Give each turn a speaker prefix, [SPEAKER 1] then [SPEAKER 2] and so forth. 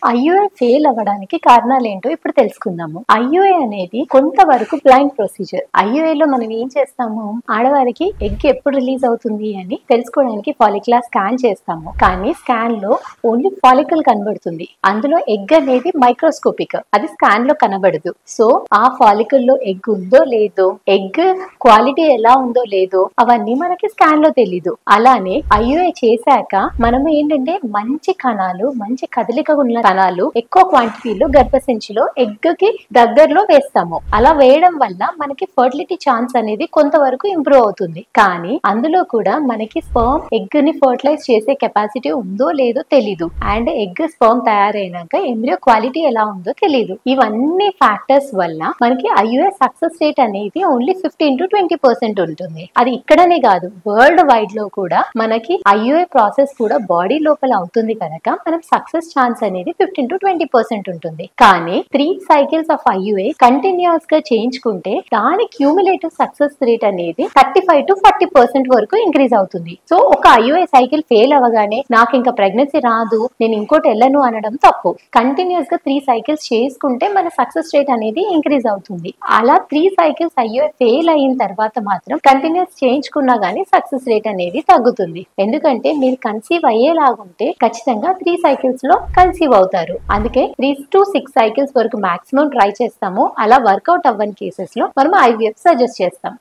[SPEAKER 1] IUI fail అవ్వడానికి కారణాలేంటో ఇప్పుడు తెలుసుకుందాము. ఐయుఐ అనేది కొంతవరకు బ్లైండ్ ప్రొసీజర్. ఐయుఐ లో మనం ఏం చేస్తాము, ఆడవారికి ఎగ్ ఎప్పుడు రిలీజ్ అవుతుంది అని తెలుసుకోవడానికి ఫాలిక్యులర్ స్కాన్ చేస్తాము. కానీ స్కాన్ లో ఓన్లీ ఫాలికల్ కనబడుతుంది, అందులో ఎగ్ అనేది మైక్రోస్కోపిక్, అది స్కాన్ లో కనబడదు. సో ఆ ఫాలికల్ లో ఎగ్ ఉందో లేదో, ఎగ్ క్వాలిటీ ఎలా ఉందో లేదో అవన్నీ మనకి స్కాన్ లో తెలీదు. అలానే ఐయుఐ చేశాక మనం ఏంటంటే మంచి కణాలు, మంచి కదలిక ఉన్న కణాలు ఎక్కువ క్వాంటిటీలో గర్భసంచిలో ఎగ్ కి దగ్గరలో వేస్తాము. అలా వేయడం వల్ల మనకి ఫర్టిలిటీ ఛాన్స్ అనేది కొంతవరకు ఇంప్రూవ్ అవుతుంది. కానీ అందులో కూడా మనకి స్పర్మ్ ఎగ్ ని ఫర్టిలైజ్ చేసే కెపాసిటీ ఉందో లేదో తెలీదు. అండ్ ఎగ్ స్పర్మ్ తయారైనాక ఎంబ్రియో క్వాలిటీ ఎలా ఉందో తెలీదు. ఇవన్నీ ఫ్యాక్టర్స్ వల్ల మనకి ఐయుఐ సక్సెస్ రేట్ అనేది ఓన్లీ 15 to 20% ఉంటుంది. అది ఇక్కడనే కాదు, వరల్డ్ వైడ్ లో కూడా మనకి ఐయుఐ ప్రాసెస్ కూడా బాడీ లోపల అవుతుంది కనుక మనం సక్సెస్ ఛాన్స్ అనేది 15 to 20% ఉంటుంది. కానీ 3 సైకిల్స్ ఆఫ్ ఐయుఐ కంటిన్యూస్ గా చేయించుకుంటే దాని క్యూములేటివ్ సక్సెస్ రేట్ అనేది 35 to 40% వరకు ఇంక్రీజ్ అవుతుంది. సో ఒక ఐయుఐ సైకిల్ ఫెయిల్ అవ్వగానే నాకు ఇంకా ప్రెగ్నెన్సీ రాదు, నేను ఇంకోటి వెళ్ళను అనడం తప్పు. కంటిన్యూస్ గా 3 సైకిల్స్ చేసుకుంటే మన సక్సెస్ రేట్ అనేది ఇంక్రీజ్ అవుతుంది. అలా 3 సైకిల్స్ ఐయుఐ ఫెయిల్ అయిన తర్వాత మాత్రం కంటిన్యూస్ చేయించుకున్నా గానీ సక్సెస్ రేట్ అనేది తగ్గుతుంది. ఎందుకంటే మీరు కన్సీవ్ అయ్యేలాగుంటే ఖచ్చితంగా 3 సైకిల్స్ లో కన్సీవ్ అవుతారు. అందుకే 3 to 6 సైకిల్స్ వరకు మాక్సిమం ట్రై చేస్తాము. అలా వర్కౌట్ అవ్వని కేసెస్ లో మనం ఐవీఎఫ్ సజెస్ట్ చేస్తాం.